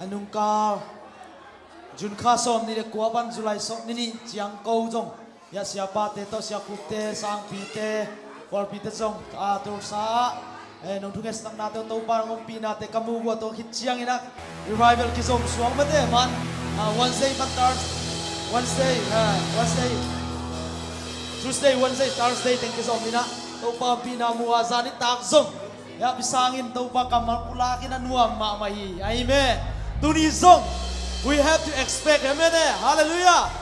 anung ka jun kha som ni le kwa ban julai som ni chiang ko jong ya sia pa te to sia ku te sang pi te por pi te jong a tur sa nong thu nges na te to pa ngom pi na te kamu wa to hit chiang ina revival ki som suang ma te man Wednesday Tuesday Wednesday Thursday teng ki som ina to pa pi na mu azani tak jong ya bisangin to pa kamal pula kina nuam ma mai amen tuni zong we have to expect amen hallelujah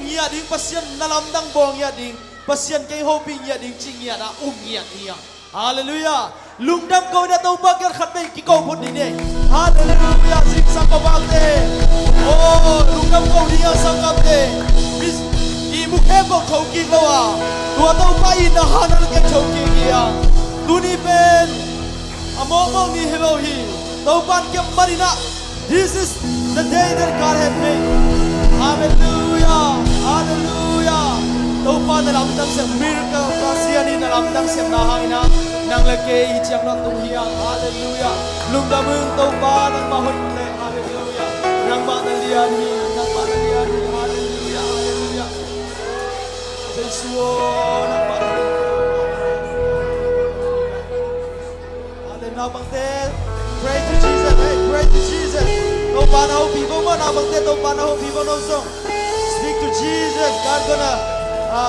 ya ding pasien nalam dang bong ya ding pasien kay hoping ya ding ching ya da ya iya hallelujah lungdam ko na to pa ker khat ki ko phut ni ne hallelujah sing sang ko ba te oh lungdam ko ni ya sang kap te bis i mu ke bo ko ki lo a tua to pa in na hanal ke chou ki ya tuni pen among ni hello hi to pan ke marina. This is the day that God has made. Hallelujah, hallelujah. Taupa na lamdang sa miracle, kasiyan ni na lamdang sa nahangina, nang lagay siyang natuhiyang. Hallelujah. Lungdamang taupa ng mahoy muli. Hallelujah. Nang manalian ni, Hallelujah, hallelujah. Sa isuo ng manalian. Hallelujah. Pray to Jesus, hey, pray to Jesus. No panaho people mo, nabangte no panaho people no song. Speak to Jesus. God gonna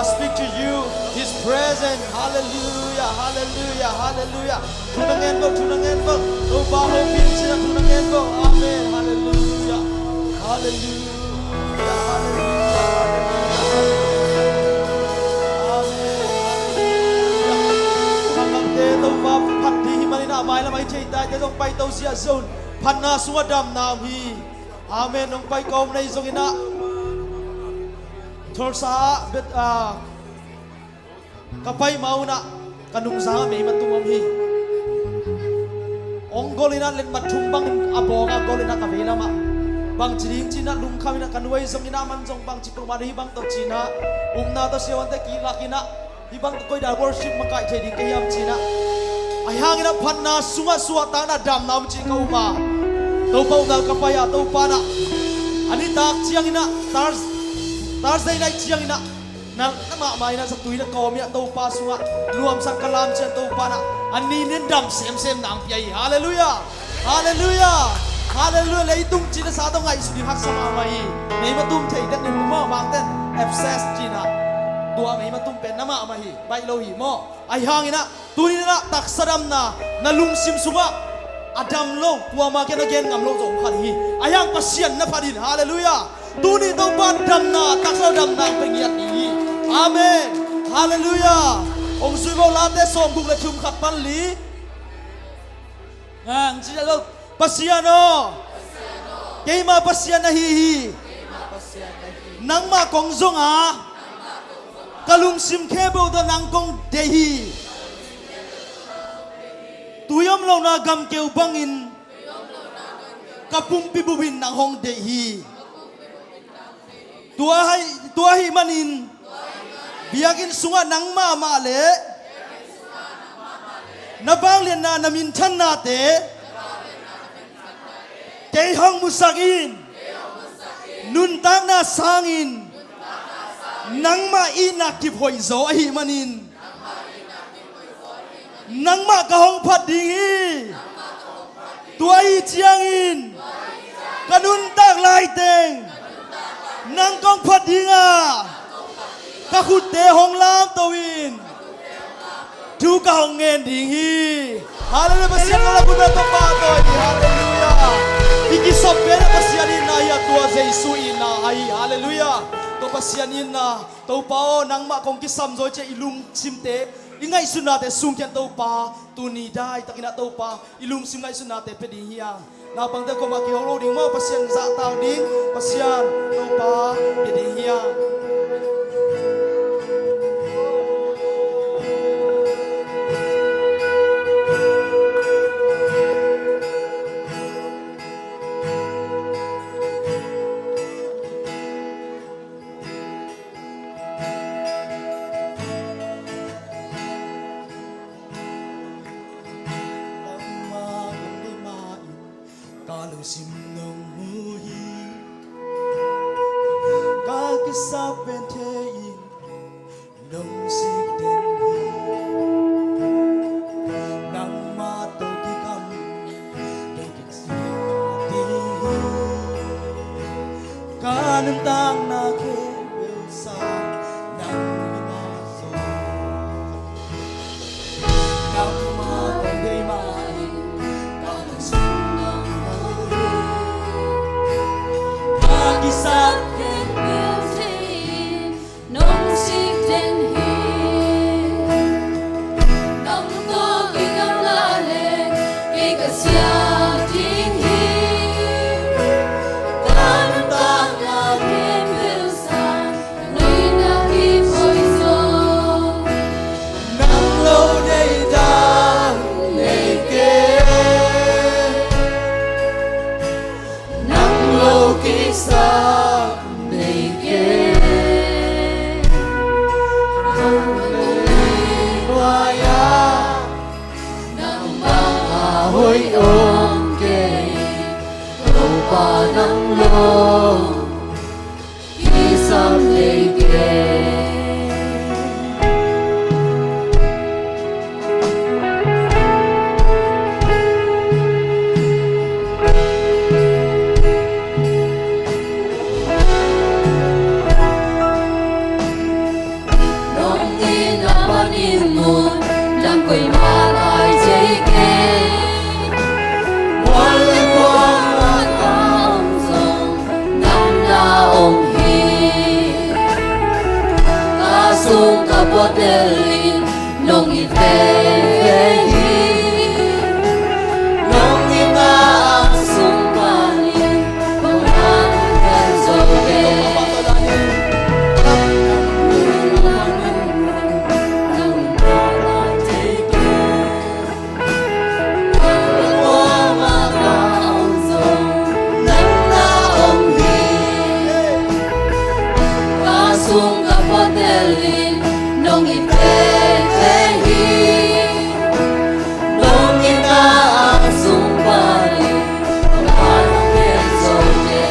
speak to you. His presence. Hallelujah, hallelujah, hallelujah. Tunangan mo. No panaho people sila tunangan mo. Amen. Hallelujah, hallelujah, hallelujah. Phat đi mà na mai là mai chơi ta cái dòng bay tàu xia zone Phat na suwa dam nam hi amen nong bay kom nei zong ina thor sa bet kapay mau na kanung sa me matumam hi ong golina len mathum bang abonga golina ka vela ma bang chiring china lum khamina kanwai zong ina man zong bang chikruma hi bang to china umna to sewan te ki lakina hi bang koi da worship makai thei ding kayam china ayang ina Phat na sunga suwa ta na dam nam chi ka uma to pau dal kapaya to pa na ani tak chiang ina Thursday night chiang ina na ma mai na sa tuina kom ya to pa sunga luam sang kalam chen to pa na ani nin dam sem nang pi hallelujah hallelujah hallelujah leitung chi na sa to ngai su di hak sama mai nei ma tum thei dak ni ma mang ten abscess chi na tua mai ma tum pen na ma hi bai lo hi mo ayang ina tuni na taksadam na nalungsim sunga adam lo tua ma ken again ngam lo jong khan hi ayang pasien na pharin hallelujah tuni to pan dam na taksadam na pengiat ni amen hallelujah ong sui bo la te som buk le chum khat pan li ngang chi lo pasiano ke ma pasian na hi nang ma kong zong a kalung sim khebo da nang kong dehi tuyam lo na gam keu bangin kapum pibubin nang hong dehi tua hi manin biakin sunga nang ma le nabang len na namin chan na te kay hang musagin nun tang na sangin nang ma ina kip hoi zo hi manin nang ma ka hong phat dingi tuai chiangin kanun tak lai teng nang kong phat dinga ka khut te hong lam tawin tu ka hong ngen dingi hallelujah pasian la bu to pa to hallelujah iki sop pe pasian na ya tua jesu ina ai hallelujah to pasianin na to pao nang ma kong kisam zo che ilum simte ingai sunate sungkian to pa tuni dai takina to pa ilum sim ngai sunate pedi hiang na pang te ko ma ki holo ding mo pasian za taw ding pasian to pa pedi hiang sim nong sap bên thế in nông xịt đến hi nắng ma tô kỳ cầm để kịch đi cả nâng tang na khen bêu sa nắng na so nắng ma tô đây mai cả nâng sung nắng ma kỳ sap Hoih ôm kề cầu ba nắng lô khi Sap Nei Keng nong in apan in mun đang quay mặt ai chơi sung ka potelin nong ite nong ina ang sung palin nong ang zomi sung ka potelin nong ite nong ina ang sung palin nong ang zomi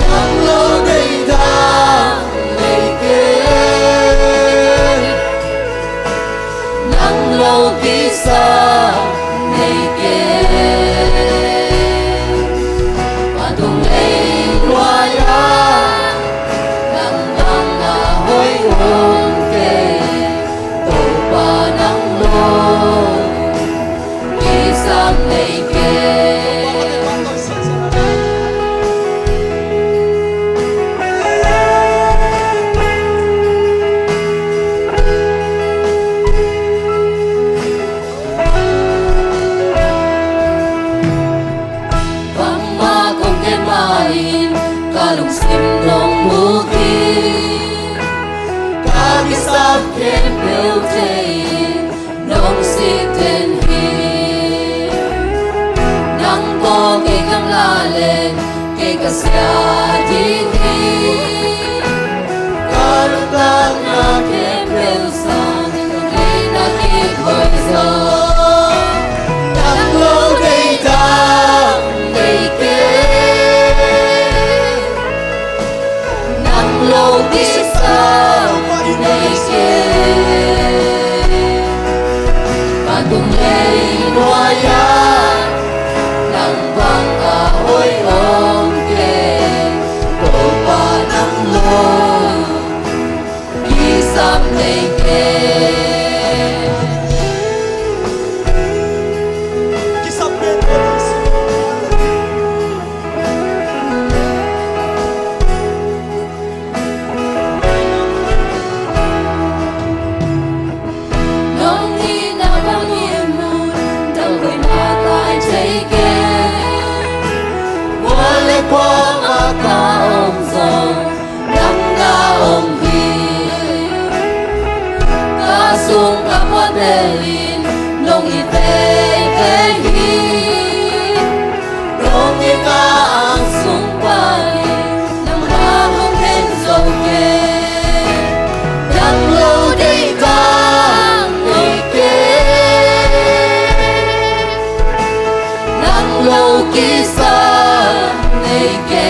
nang lo dei dang nei keng nang lo ki Sap Nei Keng patung ei loya ôm kề tổ ba nắng lô khi Sap Nei Keng vang ma không kén main cả lùng sim nong mu Sap Khempeuh nong xịt đến hi nắng to cây cam la lên cây cà sia đi hi cả lúc tang na Khempeuh sang cây na kịp hồi giờ nắng lâu đây Sap Nei Keng nắng lâu đi Sap Nei Keng patung ei loya nang vang a hoi ôm kề cầu ba nắng lô khi Sap Nei Keng khi Sap Nei qua ma Kha Ompihna nắng na ôm hi ca sung ka potelin nong ite nong ina ang sung palin nang hangong hen zomi nang lo dei dang nei keng nang lo ki Sap Nei Keng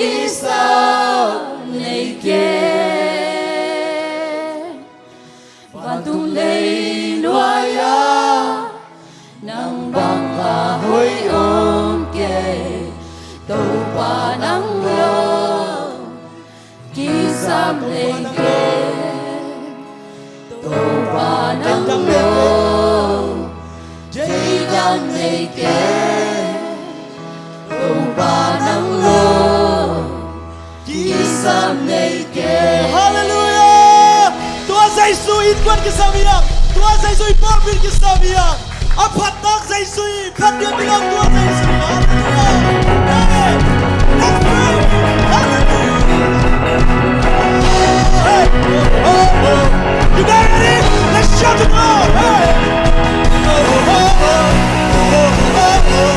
Sap Nei Keng Phan tung lấy loài nắng băng Hoih ôm kề tàu ba nắng lơ Sap Nei Keng tàu ba nắng lơ Sap Nei Keng tàu ba nắng lơ Sap Nei Keng. Hallelujah! Tuhan Yesus inkuan kesabian, Tuhan Yesus ipampir kesabian. Phat nak Yesus, Phat dia bilang Tuhan Yesus. Hallelujah! Amen. Let's pray. Hallelujah! Hey, oh, oh, oh. You guys ready? Let's shout it out. Hey! Oh, oh, oh, oh, oh, oh.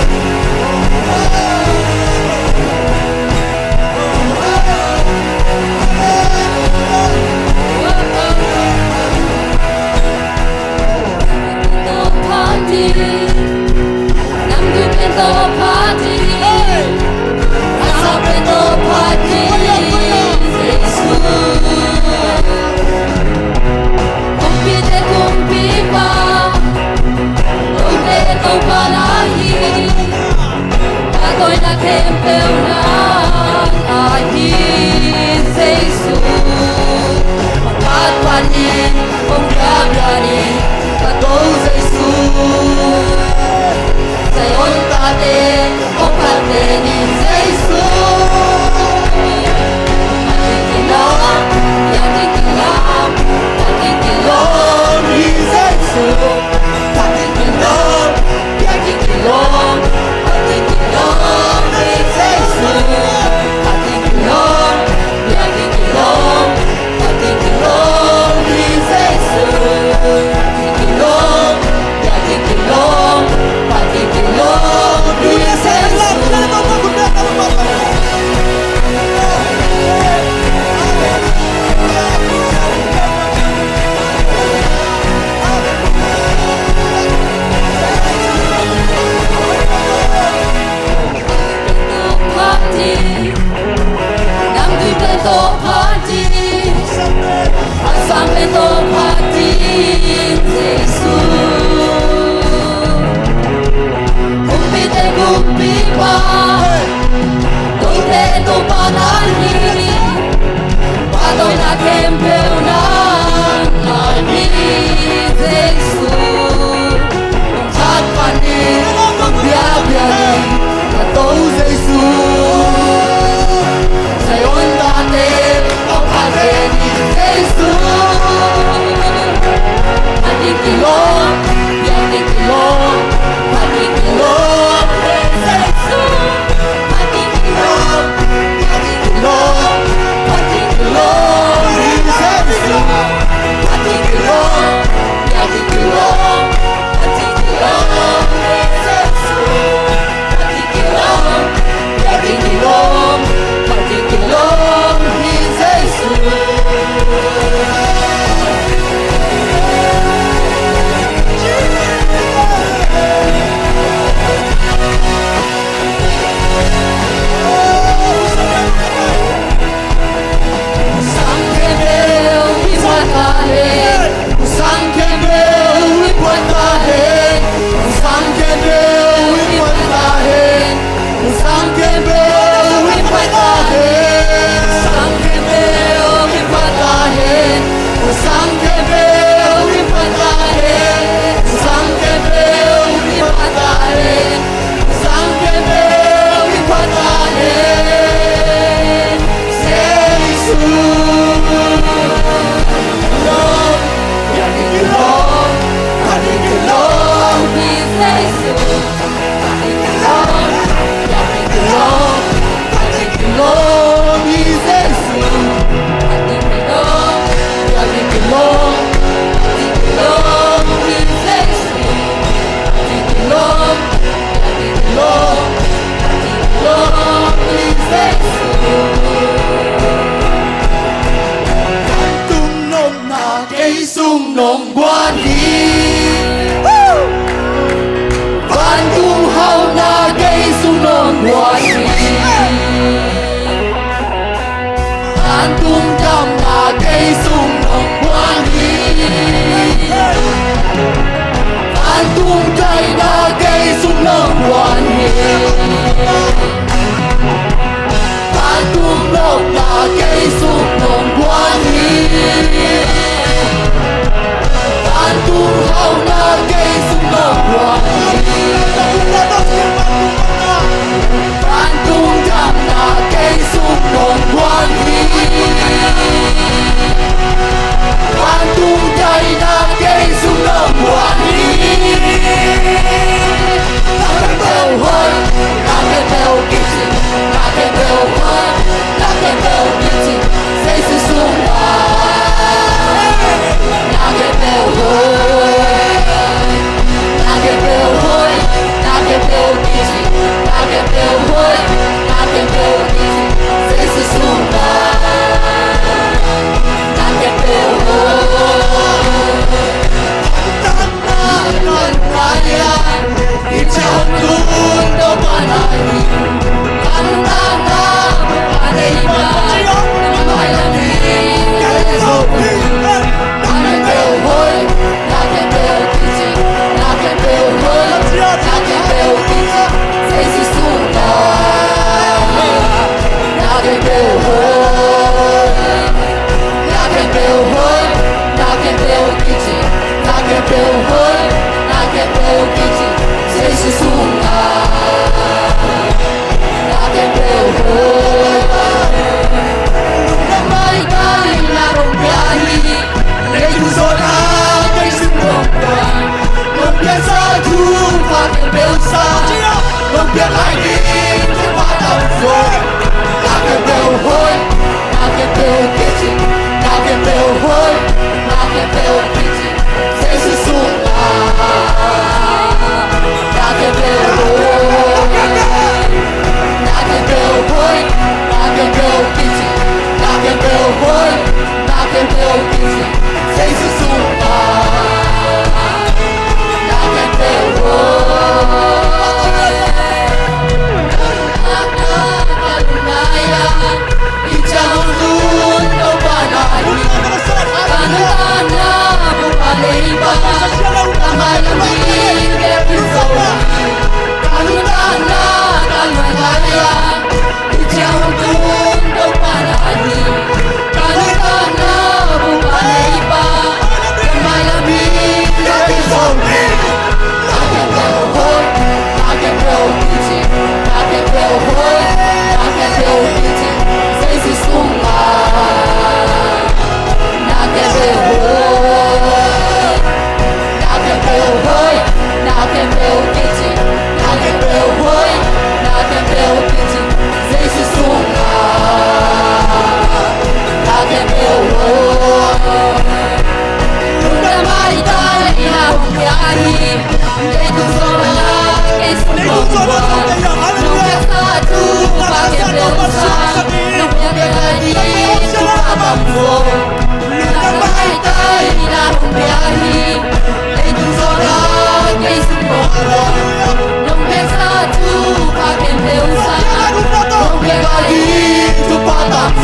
Khempeuh Phat panin ông cam gani kato Jesus say on tate ông pate ni Jesus Kilawm Kilawm ni Jesus Kilawm Kilawm ni Jesus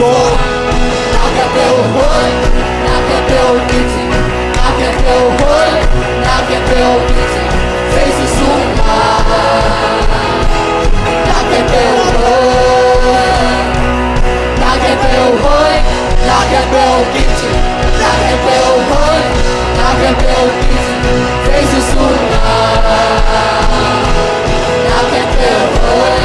Zomi Na Khempeuh Hoih Na Khempeuh Kiti Na Khempeuh Hoih Na Khempeuh Kiti Jesus Suma Na Khempeuh Hoih Na Khempeuh Hoih Na Khempeuh Kiti Na Khempeuh Hoih Na Khempeuh Kiti Jesus Suma Na Khempeuh Hoih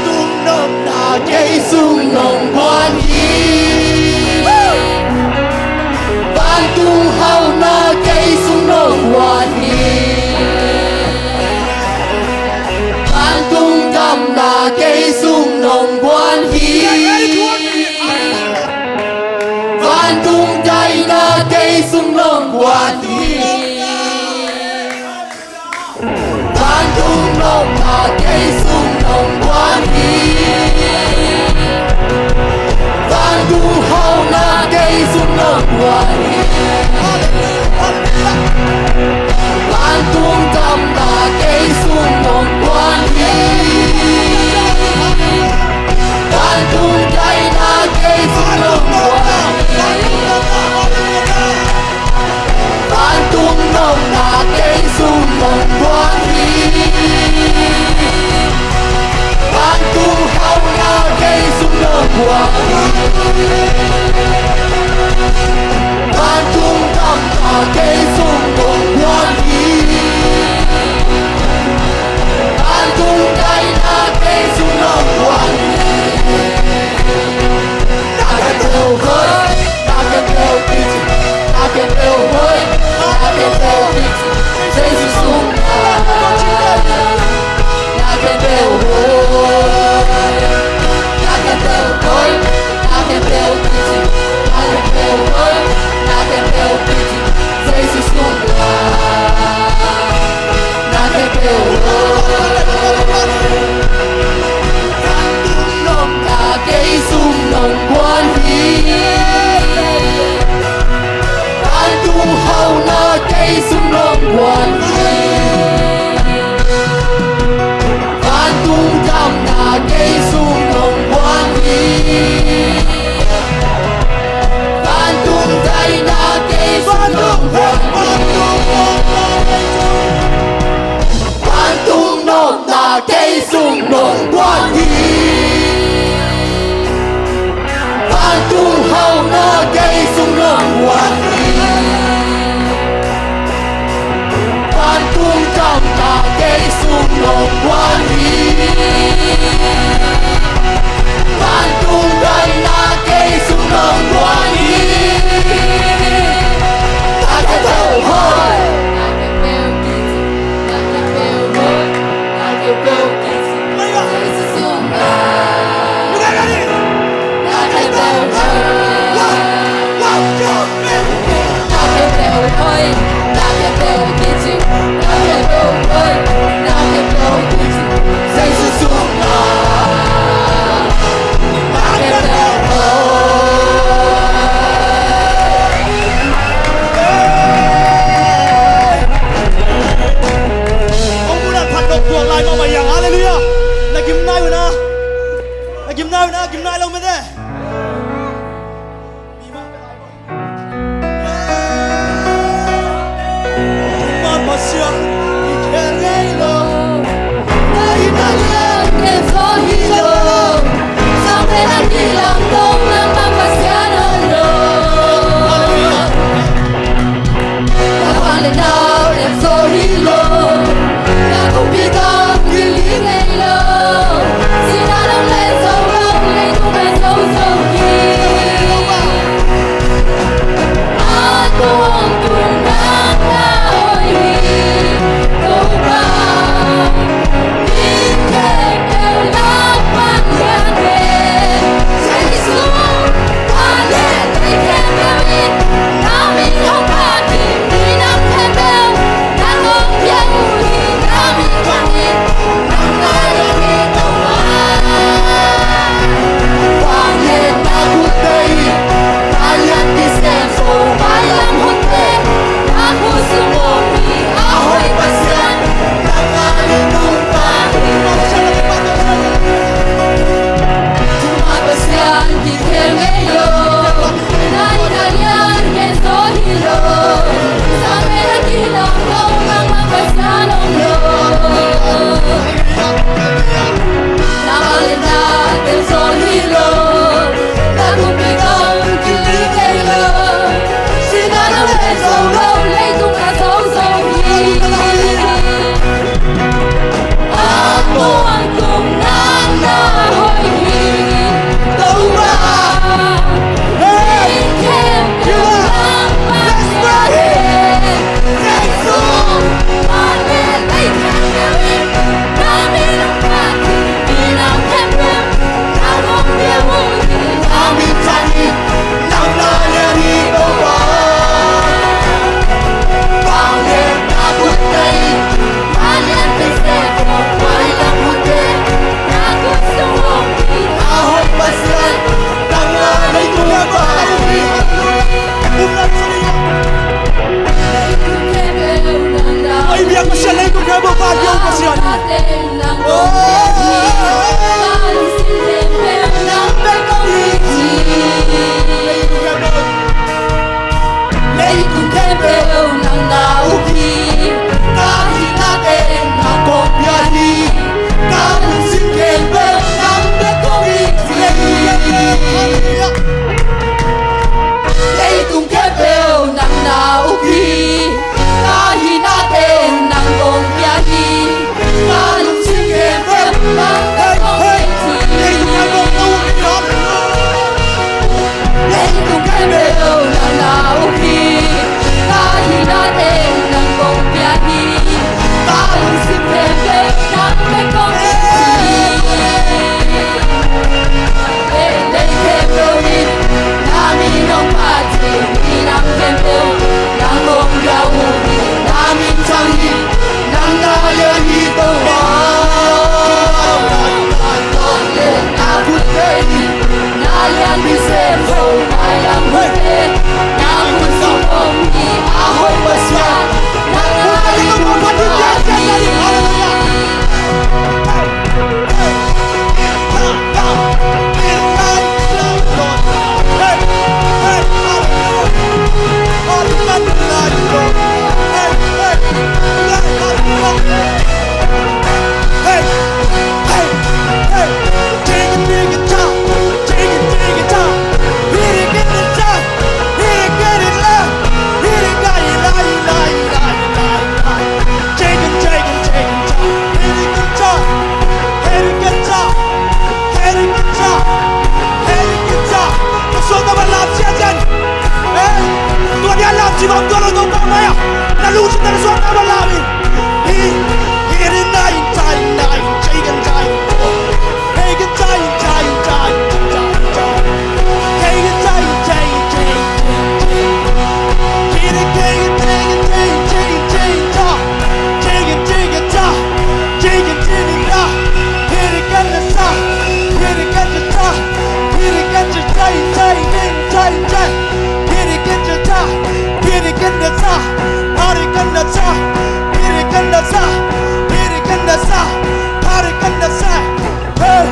Tung nông na cây sung nông quan hi Van tung hậu na cây sung nông quan hi Van tung đầm na cây sung nông quan hi Van tung đầy na cây sung nông quan hi Van tung nông na cây sung nông quan hi Van tung hậu na cây sung nông quan hi Van tung đầm na cây sung nông quan hi Van tung đầy na cây sung nông quan hi Van tung nông na cây sung nông quan hi Van tung hậu na cây sung nông quan hi Van tung đầm na cây sung nông quan hi Van tung đầy na cây sung nông quan hi Na Khempeuh Hoih Na Khempeuh Kiti Na Khempeuh Hoih Na Khempeuh Kiti Jesus Suma Na Khempeuh Hoih Na Khempeuh Hoih Na Khempeuh Kiti Na Khempeuh Hoih Na Khempeuh Kiti Jesus Suma Na Khempeuh Hoih Van tung nông na cây sung nông quan hi Van tung hậu na cây sung nông quan hi Van tung đầm na cây sung nông quan hi Van tung đầy na cây sung nông quan hi Van tung nông na cây sung nông quan hi Van tung hậu na cây sung nông quan hi Van tung đầm na cây sung nông quan hi Van tung đầy na cây sung nông quan hi Na Khempeuh Hoih Na Khempeuh Hoih Na Khempeuh Kiti Jesus Suma Na Khempeuh Hoih Na Khempeuh Hoih Na Khempeuh Kiti Na Khempeuh Hoih Na Khempeuh Kiti Jesus Suma Na Khempeuh Ông muốn đặt thật độc tuồng lại mà mày rằng hallelujah. Là kiếm nai rồi na. Là kiếm nai lâu mới thế. Man mà xưa thì khen ngay lo. Nơi ta lên đêm gió hi lô Sao thế là đi làm đông Nắng mang và xe nâng lô Ta hoàn lên nào đêm gió hi lô Ta cũng biết con như lý ngay lô Xin ta đông lên dấu đông Lấy tung lên dấu dấu bam dolo to pa maya na lu sin na so ta ba la bi he in nine time nine chicken time hey can time time time hey can time time time he the king king king king king ta king king ta king king ta he the gun the sa he the gun the ta he the gun the time time time time he the gun the ta he the gun the sa he the gun the sa he the gun the sa he the gun the sa he the gun the sa hey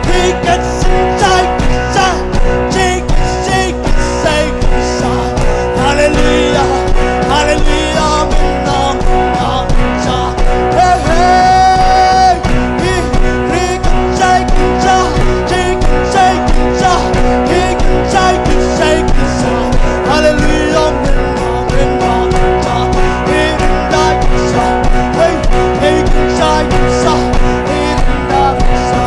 he gets inside sa shake shake shake sa hallelujah hallelujah minam sa hey hey he can shake sa shake shake sa he can shake shake sa hallelujah minam sa he can sa hey he can shake sa he can sa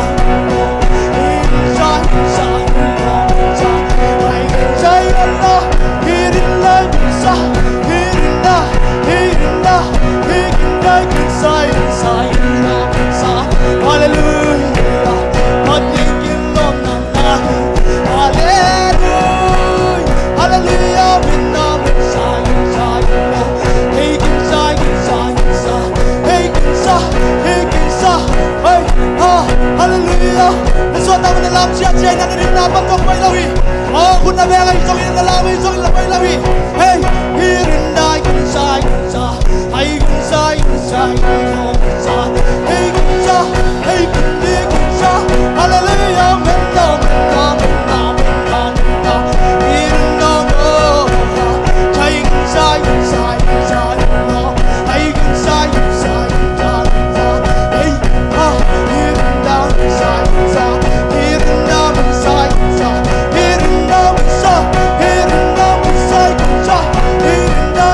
he can shake sa I can say Allah he didn't like sa he didn't he can say sa hallelujah what you can love na hallelujah hallelujah minam sa he can say sa he can sa hey hallelujah let's go down the lam siya siya na rin na pagkong bay lawi oh kung nabiyang ay songin na lawi songin na bay lawi hey hirin na sa ay sa hey sa hallelujah minam hirin na mo ay sa ay sa hey hirin na sa hirin na sa hirin na sa hirin na sa hirin na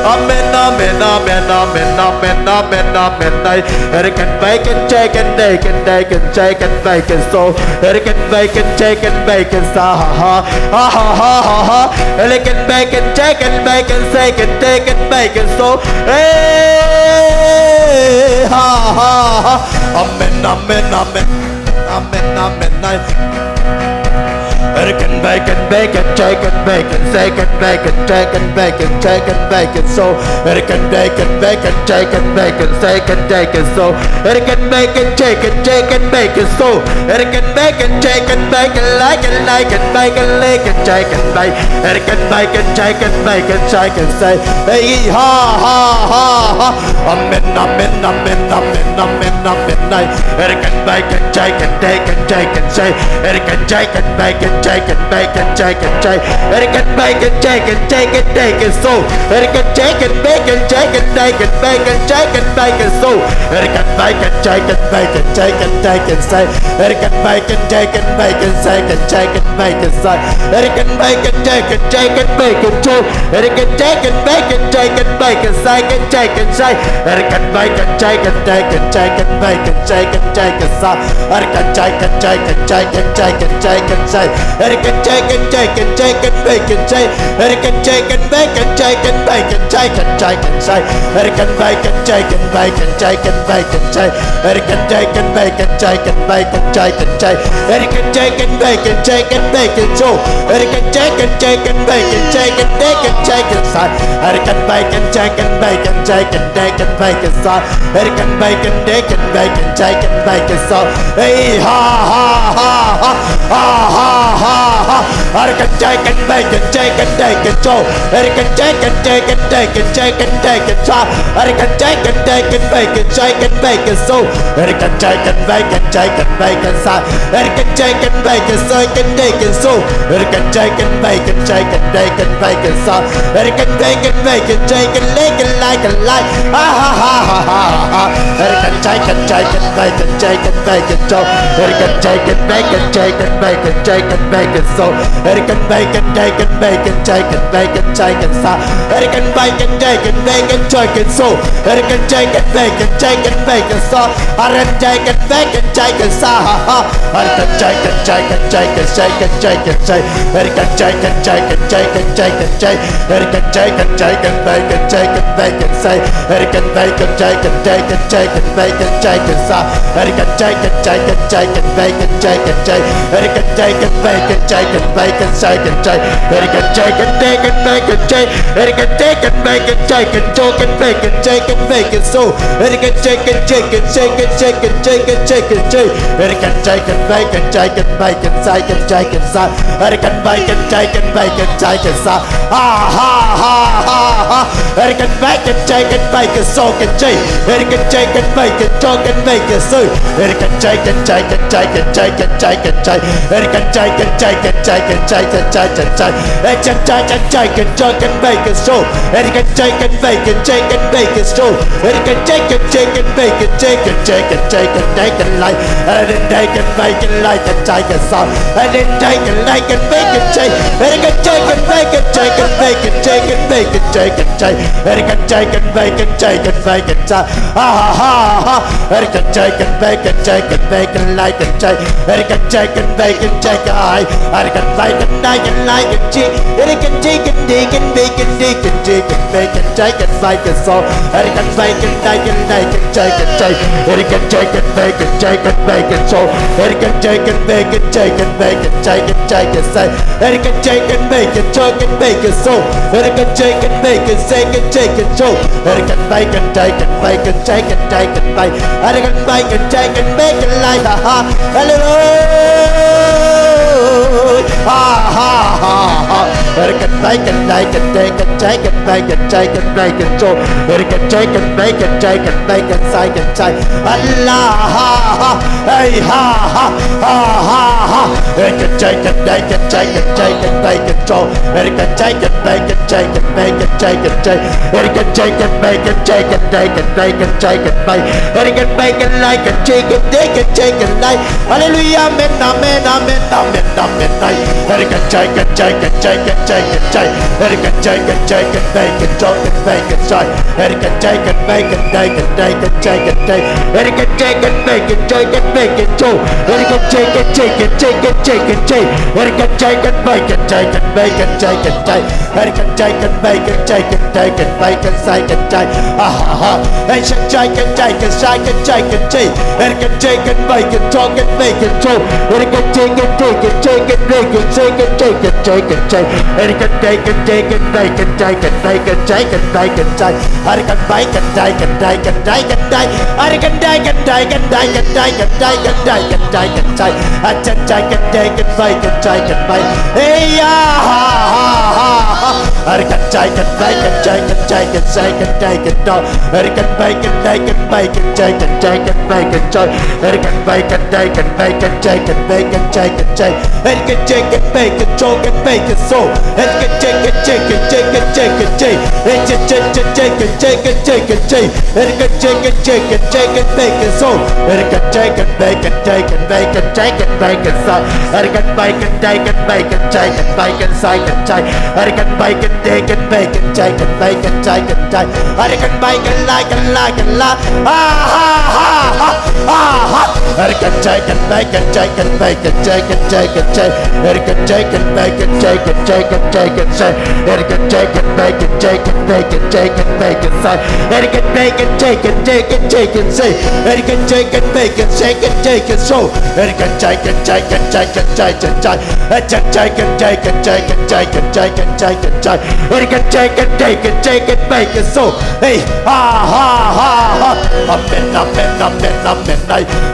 Amen, amen, amen, amen, amen, amen, amen. Can bacon, chicken, bacon, bacon, chicken, bacon, so can bacon, chicken, bacon, sa ha ha ha ha ha ha ha. Can bacon, chicken, bacon, bacon, chicken, bacon, so hey ha ha ha. Amen, amen, amen, amen, amen. Bacon, bacon, bacon, chicken, bacon, bacon, bacon, chicken, bacon, chicken, bacon, so bacon, bacon, bacon, chicken, bacon, bacon, bacon, so bacon, bacon, chicken, chicken, bacon, so bacon, bacon, chicken, bacon, like it, bacon, bacon, chicken, bacon, bacon, chicken, bacon, chicken, say, hey, ha, ha, ha, ha, amen, amen, amen, amen, amen, amen, night, bacon, bacon, chicken, bacon, chicken, say, bacon, chicken, bacon, chicken, bacon, chicken, say, bacon, bacon, chicken, chicken, bacon, so bacon, chicken, bacon, chicken, bacon, bacon, chicken, bacon, so bacon, bacon, chicken, bacon, chicken, bacon, say, bacon, bacon, chicken, bacon, chicken, chicken, bacon, say, bacon, bacon, chicken, chicken, bacon, so bacon, chicken, bacon, chicken, bacon, chicken, chicken, say, bacon, bacon, chicken, chicken, chicken, bacon, chicken, chicken, say, bacon, chicken, chicken, chicken, chicken, chicken, say, bacon, chicken, chicken, chicken, bacon, say, bacon, chicken, bacon, chicken, bacon, chicken, chicken, say, bacon, bacon, chicken, bacon, chicken, bacon, say, bacon, chicken, bacon, chicken, bacon, chicken, say, bacon, chicken, bacon, chicken, bacon, so bacon, chicken, chicken, bacon, chicken, bacon, chicken, say, bacon, bacon, chicken, bacon, chicken, bacon, bacon, say, bacon, bacon, chicken, bacon, chicken, bacon, so hey, ha, ha, ha, ha, ha, ha, ha, ha, bacon, chicken, bacon, chicken, bacon, so bacon, chicken, chicken, bacon, chicken, bacon, so bacon, chicken, chicken, bacon, chicken, bacon, so bacon, chicken, bacon, chicken, bacon, so bacon, chicken, bacon, chicken, bacon, so bacon, chicken, bacon, chicken, bacon, bacon, so bacon, bacon, bacon, chicken, bacon, like a light, ha, ha, ha, ha, ha, ha, bacon, chicken, chicken, bacon, chicken, bacon, so bacon, chicken, bacon, chicken, bacon, chicken, bacon, so bacon, bacon, chicken, bacon, chicken, bacon, chicken, so bacon, bacon, chicken, bacon, chicken, so bacon, chicken, bacon, chicken, bacon, so bacon, chicken, bacon, chicken, so ha, ha, bacon, chicken, chicken, chicken, chicken, chicken, say bacon, chicken, chicken, chicken, chicken, say bacon, chicken, chicken, bacon, chicken, bacon, say bacon, bacon, chicken, chicken, chicken, bacon, chicken, so bacon, chicken, chicken, chicken, bacon, chicken, say bacon, chicken, bacon, chicken, bacon, chicken, say bacon, chicken, chicken, bacon, say bacon, chicken, bacon, chicken, chicken, bacon, chicken, bacon, so bacon, chicken, chicken, chicken, chicken, chicken, chicken, say bacon, chicken, bacon, chicken, bacon, chicken, chicken, so bacon, bacon, chicken, bacon, chicken, so ha, ha, ha, ha, ha, bacon, bacon, chicken, bacon, so can say bacon, chicken, bacon, chicken, bacon, so bacon, chicken, chicken, chicken, chicken, chicken, say bacon, chicken, chicken, chicken, chicken, chicken, say bacon, chicken, chicken, chicken, bacon, so bacon, chicken, bacon, chicken, bacon, so bacon, chicken, chicken, bacon, chicken, chicken, chicken, bacon, like and then bacon, bacon, like a chicken, so and then chicken, like a bacon, say bacon, chicken, bacon, chicken, bacon, chicken, bacon, chicken, say bacon, chicken, bacon, chicken, bacon, say ha, ha, ha, ha, bacon, chicken, bacon, chicken, bacon, like a say bacon, chicken, bacon, chicken, bacon, bacon, bacon, like a chicken, bacon, chicken, bacon, bacon, bacon, chicken, bacon, chicken, bacon, so bacon, bacon, bacon, bacon, chicken, say bacon, chicken, bacon, chicken, bacon, so bacon, chicken, bacon, chicken, bacon, chicken, chicken, say bacon, chicken, bacon, chicken, bacon, so bacon, chicken, bacon, chicken, chicken, so bacon, bacon, chicken, bacon, chicken, chicken, bacon, bacon, chicken, bacon, like a ha, hallelujah. Ha, ha, ha, ha, bacon, bacon, bacon, bacon, chicken, bacon, chicken, bacon, so bacon, chicken, bacon, chicken, bacon, chicken, chicken, Allah, ha, ha, hey, ha, ha, ha, ha, ha, bacon, chicken, bacon, chicken, chicken, bacon, so bacon, chicken, bacon, chicken, bacon, chicken, chicken, bacon, chicken, bacon, chicken, bacon, bacon, chicken, bacon, bacon, like a chicken, bacon, chicken, like hallelujah, amen, amen, amen, amen, amen, bacon, chicken, chicken, chicken, chicken, chicken, bacon, chicken, chicken, bacon, chicken, bacon, chicken, bacon, chicken, bacon, bacon, bacon, chicken, bacon, chicken, bacon, bacon, bacon, Joe. Erican chicken, chicken, chicken, chicken, chicken. Erican chicken, bacon, chicken, bacon, chicken, chicken. Erican chicken, bacon, chicken, chicken, bacon, chicken, chicken. Ah ha. Asian chicken, chicken, chicken, chicken, chicken. Erican chicken, bacon, chicken, bacon, Joe. Erican chicken, chicken, chicken, bacon, chicken, chicken, chicken, chicken. Erican bacon, chicken, bacon, chicken, bacon, chicken, bacon, chicken. Erican bacon, chicken, chicken, chicken, chicken. Erican chicken, chicken, chicken, chicken, chicken, chicken, chicken, chicken. Chicken, chicken, chicken, bacon, chicken, bacon. Hey ya ha ha ha ha. Erican chicken, bacon, chicken, chicken, chicken, chicken, dog. Erican bacon, bacon, bacon, chicken, chicken, bacon, chicken. Erican bacon, bacon, bacon, chicken, bacon, chicken, chicken. Erican chicken, bacon, chicken, bacon, so. Erican chicken, chicken, chicken, chicken, chicken. Erican chicken, chicken, chicken, chicken, chicken. Erican chicken, chicken, chicken, bacon, so. Erican chicken, bacon, chicken, bacon, chicken, bacon, so. Erican bacon, chicken, bacon, chicken, bacon, chicken, chicken. Erican bacon, chicken, bacon, chicken, bacon, chicken, chicken. Erican bacon, like la. Ah ha ha ha ha ha. Erican chicken, bacon, chicken, bacon, chicken, chicken, chicken. Erican chicken, bacon, chicken, chicken, chicken, chicken. Erican chicken, bacon, chicken, bacon, chicken, bacon, chicken. Erican bacon, chicken, chicken, chicken, chicken. Erican chicken, bacon, chicken, chicken, so. Erican chicken, chicken, chicken, chicken, chicken. Erican chicken, chicken, chicken, chicken, chicken, chicken, chicken. Erican chicken, chicken, chicken, bacon, so. Hey, ha ha ha ha. Amen, amen, amen, amen.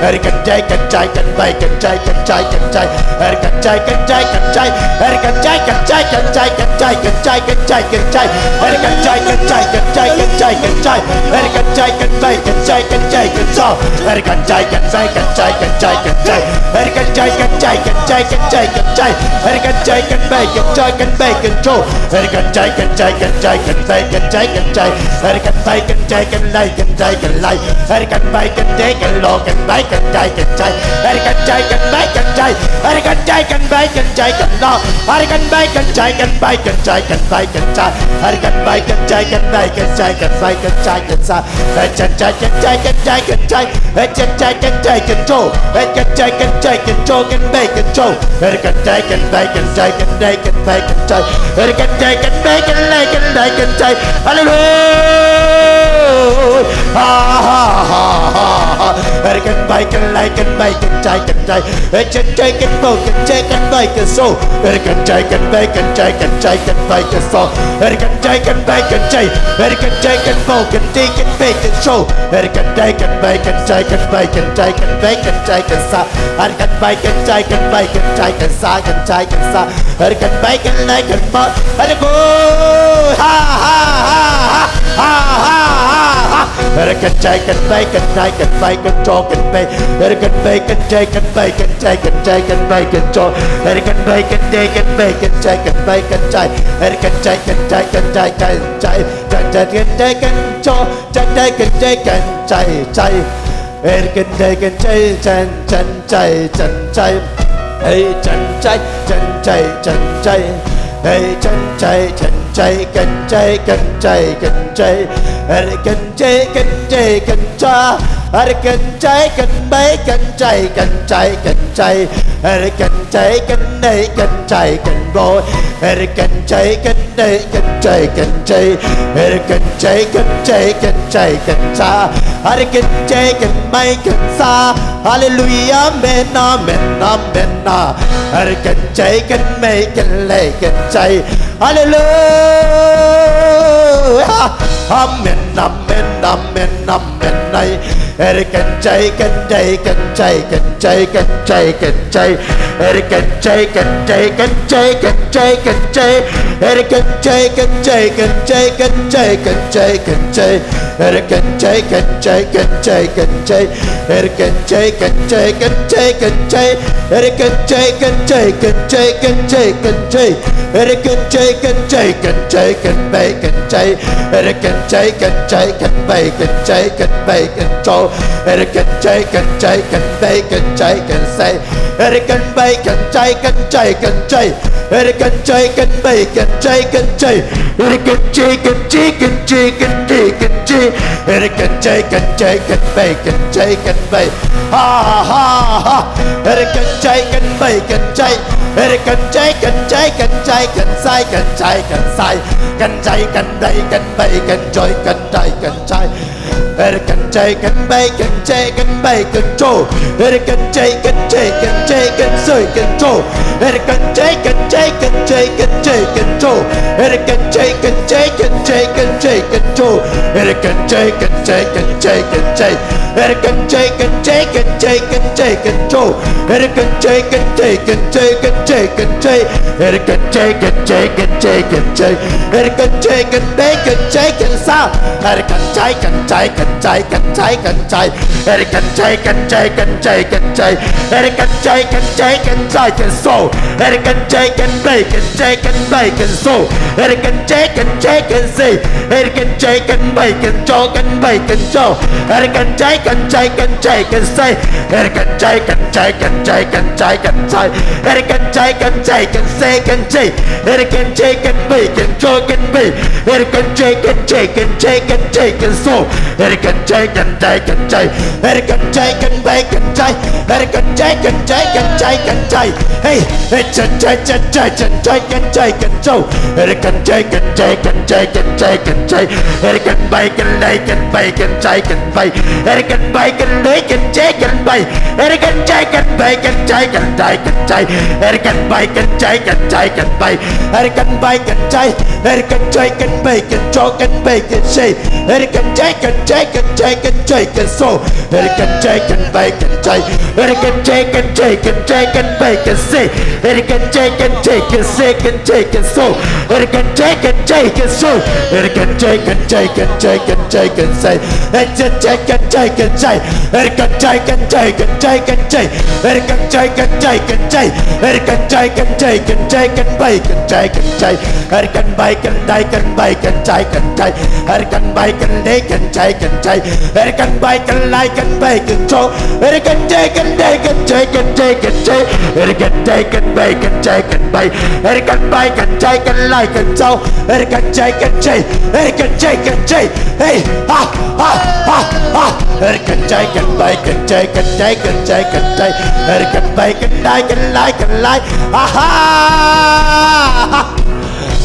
Erican chicken, chicken, bacon, chicken, chicken, chicken. Erican chicken, chicken, chicken. Erican chicken, chicken, chicken, chicken, chicken, chicken, chicken. Erican chicken, chicken, chicken, chicken, chicken. Erican chicken, bacon, chicken, chicken, so. Erican chicken, bacon, chicken, chicken, chicken. Erican chicken, chicken, chicken, chicken, chicken. Erican chicken, bacon, chicken, bacon, so. Erican chicken, chicken, chicken, bacon, chicken, chicken. Erican bacon, chicken, bacon, chicken, like. Erican bacon, chicken, logan, bacon, chicken, chicken. Erican chicken, bacon, chicken. Erican chicken, bacon, chicken, no. Erican bacon, chicken, bacon, chicken, bacon, chicken. Erican bacon, chicken, bacon, chicken, bacon, chicken, so. Erican chicken, chicken, chicken, chicken. Erican chicken, chicken, so. Erican chicken, chicken, chicken, bacon, so. Erican chicken, bacon, chicken, bacon, bacon, chicken. Erican chicken, bacon, bacon, bacon, chicken. Hallelujah. Ha ha ha ha. Erican bacon, bacon, bacon, chicken, chicken. Erican chicken, bacon, chicken, bacon, so. Erican chicken, bacon, chicken, chicken, bacon, so. Erican chicken, bacon, chicken. Erican chicken, bacon, chicken, bacon, so. Erican chicken, bacon, chicken, bacon, chicken, bacon, chicken, so. Erican bacon, chicken, bacon, chicken, chicken, chicken, so. Erican bacon, bacon, bacon, ha ha ha ha ha ha. Erican chicken, bacon, chicken, bacon, chicken, bacon. Erican bacon, chicken, bacon, chicken, chicken, bacon, chicken. Erican bacon, chicken, bacon, chicken, bacon, chicken. Erican chicken, chicken, chicken, chicken, chicken, chicken, chicken, chicken, chicken. Erican chicken, chicken, chicken, chicken, chicken. Hey, chicken, chicken, chicken, chicken. Hey, chicken, chicken, chicken, chicken, chicken. Erican chicken, chicken, chicken. Erican chicken, bacon, chicken, chicken, chicken. Erican chicken, bacon, chicken, boy. Erican chicken, bacon, chicken, chicken. Erican chicken, chicken, chicken, sa. Erican chicken, bacon, sa. Hallelujah, amen, amen, amen. Erican chicken, bacon, bacon, chicken. Hallelujah, amen, amen, amen, amen. Erican chicken, chicken, chicken, chicken, chicken, chicken. Erican chicken, chicken, chicken, chicken, chicken. Erican chicken, chicken, chicken, chicken, chicken, chicken. Erican chicken, chicken, chicken, chicken. Erican chicken, chicken, chicken, chicken. Erican chicken, chicken, chicken, chicken, chicken. Erican chicken, chicken, chicken, bacon, chicken. Erican chicken, chicken, bacon, chicken, bacon, so. so. American chicken, chicken, bacon, chicken, say. American bacon, chicken, chicken, chay. American chicken, bacon, chicken, chay. American chicken, chicken, chicken, chicken, chay. American chicken, chicken, bacon, chicken, bacon. Ha ha ha. American chicken, bacon, chay. American chicken, chicken, chicken, chicken, chicken, say. Can chicken, bacon, bacon, chicken, chicken, chay. American chicken, bacon, chicken, bacon, Joe. American chicken, chicken, chicken, chicken, Joe. American chicken, chicken, chicken, chicken, Joe. American chicken, chicken, chicken, chicken, Joe. American chicken, chicken, chicken, chicken. American chicken, chicken, chicken, chicken, Joe. American chicken, chicken, chicken, chicken, chicken. American chicken, chicken, chicken, chicken. American chicken, bacon, chicken, sauce. American chicken, chicken, chicken, chicken, chicken. American chicken, chicken, chicken, chicken. American chicken, chicken, chicken, soul. American chicken, bacon, chicken, bacon, soul. American chicken, chicken, see. American chicken, bacon, chicken, bacon, Joe. American chicken, chicken, chicken, say. American chicken, chicken, chicken, chicken, say. American chicken, chicken, chicken, chicken. American chicken, bacon, chicken, bacon. American chicken, chicken, chicken, chicken, soul. American chicken, chicken, chicken. American chicken, bacon, chicken. American chicken, chicken, chicken, chicken. Hey, it's a chicken, chicken, chicken, chicken, Joe. American chicken, chicken, chicken, chicken, chicken. American bacon, bacon, bacon, chicken, bacon. American bacon, bacon, chicken, bacon. American chicken, bacon, chicken, chicken, chicken. American bacon, chicken, chicken, bacon. American bacon, chicken. American chicken, bacon, chicken, bacon, shake. American chicken, chicken, chicken, chicken, so. American chicken, bacon, chicken. American chicken, chicken, chicken, bacon, say. American chicken, chicken, chicken, chicken, so. American chicken, chicken, so. American chicken, chicken, chicken, chicken, say. It's a chicken, chicken, say. American chicken, chicken, chicken, chicken. American chicken, chicken, chicken. American chicken, chicken, chicken, bacon, chicken, chicken. American bacon, bacon, bacon, chicken, chicken. American bacon, bacon, chicken, chicken. American bacon, bacon, bacon, so. American chicken, bacon, chicken, chicken, chicken. American chicken, bacon, chicken, bacon. American bacon, chicken, bacon, so. American chicken, chicken. American chicken, chicken. Hey, ha, ha, ha, ha. American chicken, bacon, chicken, chicken, chicken, chicken. American bacon, bacon, bacon, like, aha.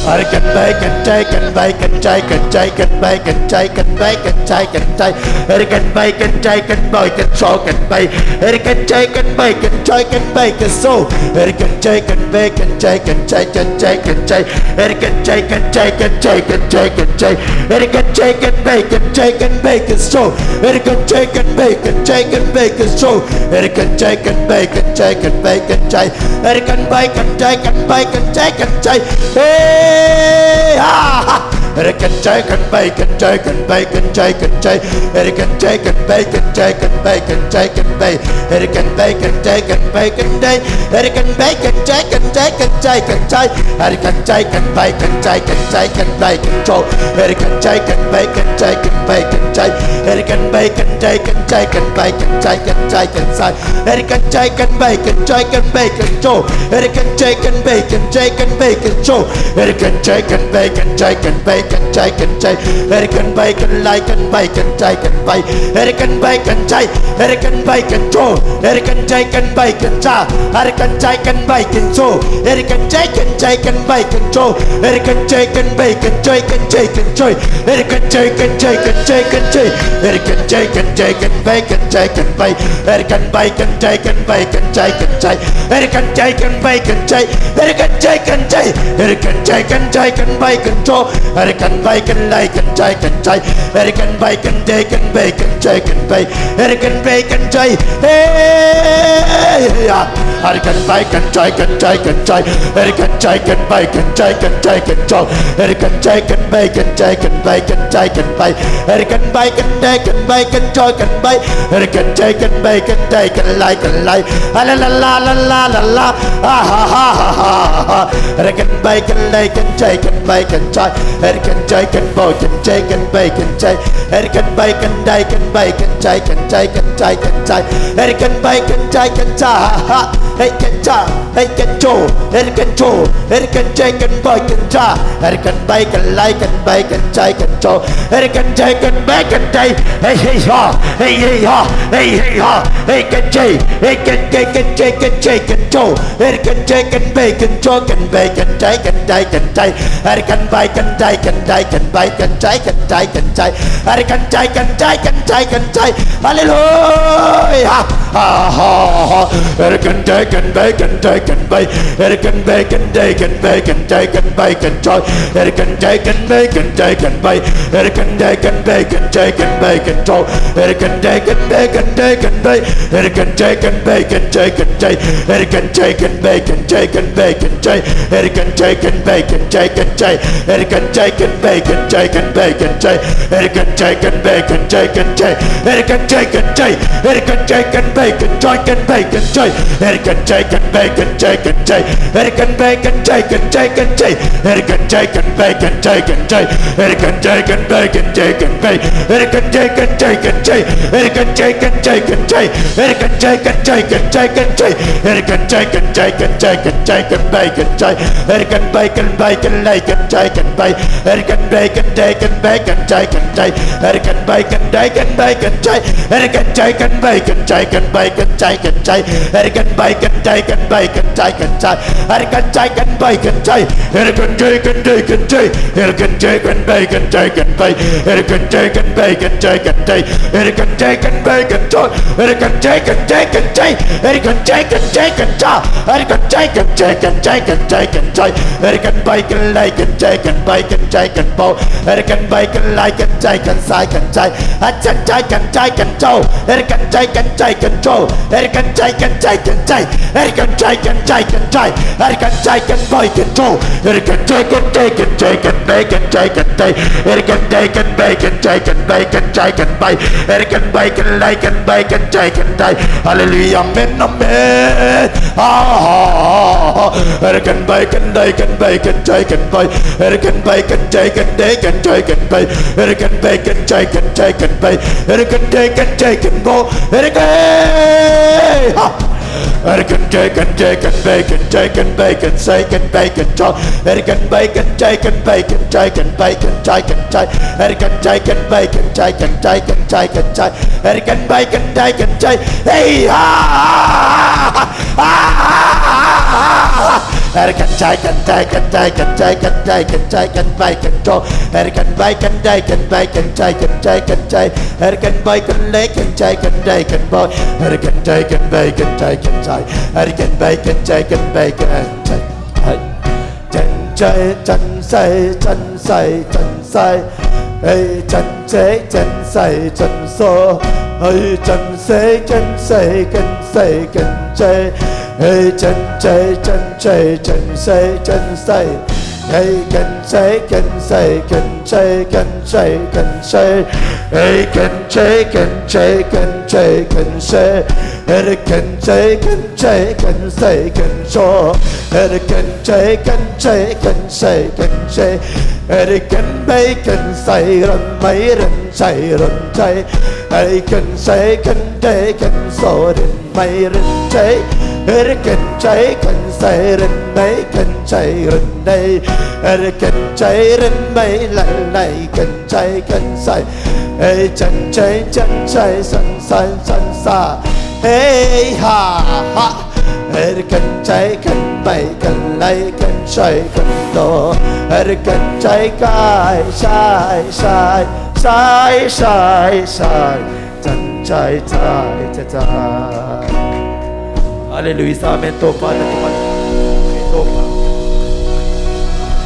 American bacon, chicken, bacon, chicken, chicken, bacon, chicken, bacon, chicken, chicken. American bacon, chicken, bacon, chicken, bacon. American chicken, bacon, chicken, bacon, so. American chicken, bacon, chicken, chicken, chicken, chicken. American chicken, chicken, chicken, chicken, chicken. American chicken, bacon, chicken, bacon, so. American chicken, bacon, chicken, bacon, so. American chicken, bacon, chicken, bacon, chicken. American bacon, chicken, bacon, chicken, chicken. Hey, ha, ha. American chicken, bacon, chicken, bacon, chicken, chicken. American chicken, bacon, chicken, bacon, chicken, bacon. American bacon, chicken, bacon, day. American bacon, chicken, chicken, chicken, chicken. American chicken, bacon, chicken, chicken, bacon, so. American chicken, bacon, chicken, bacon, chicken. American bacon, chicken, chicken, bacon, chicken, chicken, chicken. American chicken, bacon, chicken, bacon, so. American chicken, bacon, chicken, bacon, so. American chicken, bacon, chicken, bacon, chicken, chicken. American bacon, bacon, bacon, chicken, bacon. American bacon, chicken, American bacon, so. American chicken, bacon, cha. American chicken, bacon, so. American chicken, chicken, bacon, so. American chicken, bacon, chicken, chicken, chicken. American chicken, chicken, chicken, chicken. American chicken, chicken, bacon, chicken, bacon. American bacon, chicken, bacon, chicken, chicken. American chicken, bacon, chicken. American chicken, chicken. American chicken, chicken, bacon, so. American bacon, bacon, chicken, chicken. American bacon, chicken, bacon, chicken, bacon. American bacon, chicken. Hey, American bacon, chicken, chicken, chicken. American chicken, bacon, chicken, chicken, chicken. American chicken, bacon, chicken, bacon, chicken, bacon. American bacon, chicken, bacon, chicken, bacon. American chicken, bacon, chicken, like, la la la la la la la. Ha ha ha ha ha. American bacon, bacon, chicken, bacon, chicken. bacon, chicken, bacon, chicken, bacon, chicken, bacon, bacon, bacon, chicken, chicken, chicken, chicken, bacon, chicken, cha, hey, can cha, hey, can cho, hey, can cho, hey, can chicken, bacon, cha, hey, can bacon, like and bacon, chicken, cho, hey, can chicken, bacon, hey, hey, hey, ha, hey, hey, ha, hey, hey, ha, hey, can chay, hey, can chicken, chicken, chicken, cho, hey, can chicken, bacon, chicken, bacon, chicken, chicken, hey, can bacon, chicken, chicken, bacon, chicken, chicken, hey, can chicken, chicken, chicken, hallelujah, ha, ha, ha, hey, can chicken, bacon, chicken, bacon, bacon, bacon, bacon, chicken, bacon, joy, hey, can chicken, bacon, chicken, hey, can chicken, bacon, chicken, bacon, joy, hey, can chicken, bacon, chicken, hey, can chicken, bacon, chicken, hey, can chicken, bacon, chicken, bacon, hey, can chicken, bacon, chicken, hey, can chicken, bacon, chicken, bacon, hey, can chicken, bacon, chicken, hey, can chicken, hey, can chicken, bacon, chicken, bacon, hey, can chicken, bacon, chicken, hey, can bacon, chicken, chicken, hey, can chicken, bacon, chicken, hey, can chicken, bacon, chicken, hey, can chicken, chicken, hey, can chicken, chicken, hey, can chicken, chicken, chicken, hey, can chicken, chicken, chicken, chicken, bacon, hey, can bacon, bacon, bacon, chicken, hey, can bacon, bacon, bacon, chicken, hey, can bacon, bacon, bacon, hey, can chicken, bacon, chicken, bacon, chicken, hey, can bacon, bacon, bacon, chicken, hey, can chicken, bacon, hey, can chicken, bacon, hey, can chicken, bacon, chicken, hey, can chicken, bacon, chicken, hey, can chicken, bacon, hey, can chicken, chicken, hey, can chicken, chicken, hey, can chicken, chicken, chicken, chicken, hey, can bacon, like and chicken, bacon, chicken, bow, hey, can bacon, like and chicken, chicken, chicken, chicken, chicken, chow, hey, can chicken, chicken, chow, hey, can chicken, chicken, hey, can chicken, chicken, hey, can chicken, bacon, chow, hey, can chicken, chicken, chicken, bacon, chicken, hey, can chicken, bacon, chicken, bacon, chicken, hey, can bacon, like and bacon, chicken, hallelujah, amen, amen, ah, hey, can bacon, bacon, bacon, chicken, hey, can bacon, chicken, bacon, chicken, hey, can bacon, chicken, chicken, hey, can chicken, chicken, go, hey, can chicken, chicken, bacon, chicken, bacon, chicken, bacon, chop, can bacon, chicken, bacon, chicken, bacon, chicken, can chicken, bacon, chicken, chicken, chicken, can bacon, chicken, hey, can chicken, chicken, chicken, chicken, chicken, chicken, bacon, chop, can bacon, chicken, bacon, chicken, chicken, can bacon, bacon, chicken, bacon, boy, can chicken, bacon, chicken, can bacon, chicken, bacon, chân say, chân say, chân say, hey, chân chế, chân say, chân so, hey, chân say, chân say, chân say, chân chế, hey, chân chế, chân chế, chân say, chân say. Hey, can say, can say, can say, can say, can say, hey, can say, can say, can say, can say, hey, can say, can say, can say, can so, hey, can say, can say, can say, can say, hey, can bay, can say, run bay, run say, run say, hey, can say, can say, can so, run bay, run say. Can say, can say, run bay, can say, run day. Can say, run bay, lại, can say, hey, chân say, sun, sun, sun, sa, hey, ha, ha. Can say, can bay, can lay, can say, can do. Can say, cái, sai, sai, sai, sai, sai, chân say, sai, sai. Hallelujah, amen, topa na topa.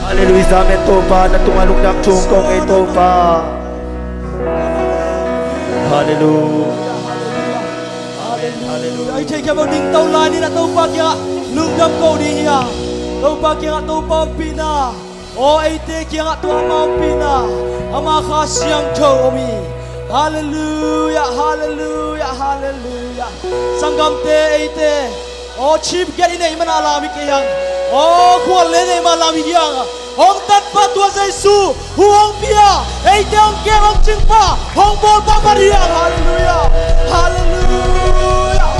Hallelujah, amen, topa na tumalog na chungkong ay topa. Hallelujah. Hallelujah. Ai chơi kêu đình tàu lai đi là tàu pa kia, lưng đâm cầu đi hia. Tàu pa kia tàu pa pina. O ai te kia tàu pa pina. Ama kha siang thâu mi. Hallelujah, hallelujah, hallelujah. Sangam te ai te. O chief get in ai mana alami ke yang. O kual le nei malami yang. Hong tat pa tua Giêsu huang pia ei teong ke hong ching pa hong bol pa Maria hallelujah hallelujah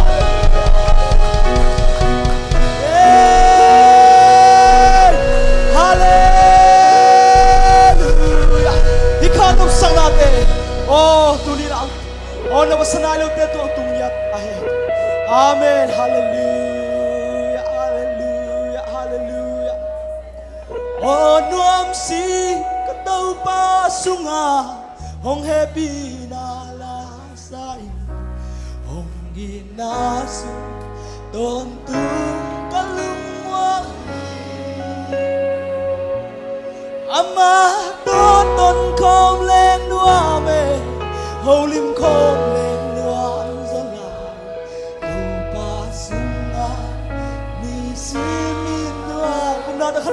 hallelujah ikanong sang natin oh tulirang oh nabasanalo teto ang tumyat ahe amen hallelujah hallelujah hallelujah oh nuam si katau pa sunga hong happy na la sai hong ginasu don tu kalungwang ama to ton kom lên đua mê hầu lim kom lên đua dân lại tu pa sunga ni si min đua cũng đã được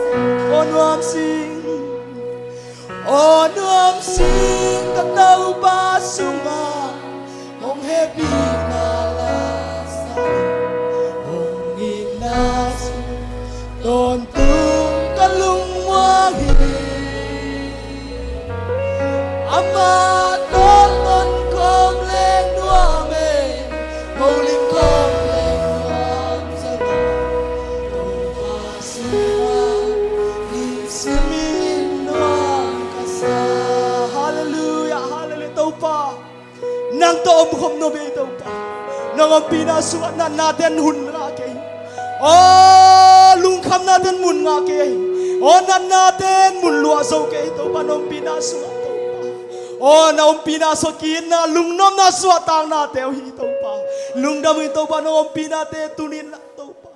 ôn nuam sing các tàu pa sunga hong happy na la sai hong ginasu ton tu kalungwang ama ton ton kom lên đua mê hầu lim kom lên đua dân lại tu pa sunga ni si min đua kasa hallelujah hallelujah tau pa nang to om khom no be tau pa nang om pina suat na naten hun la ke oh lung kham naten mun nga ke oh nan naten mun lua so ke tau pa nom pina suat oh na om pina so kin na lung nom na suat tang na teu hi tau pa lung dam hi tau pa no om pina te tunin na tau pa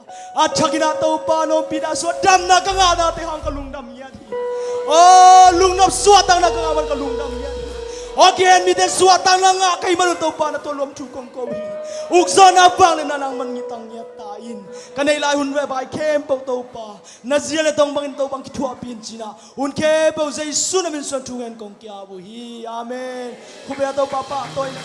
achakina tau pa no om pina suat dam na ka nga na te hang ka lung dam ya hi oh lung nom suat tang na ka nga ka lung dam ya again mi te suat tang na nga kai man tau pa na to lom chu kong ko hi ukzon abang le na nang man ngitang ya tain kanai lai hun we bai Khempeuh tau pa na zia le tong bangin tau bang ki thua pin china hun Khempeuh Giêsu na min son thu hen kong kya bu hi amen khu be tau pa pa toy na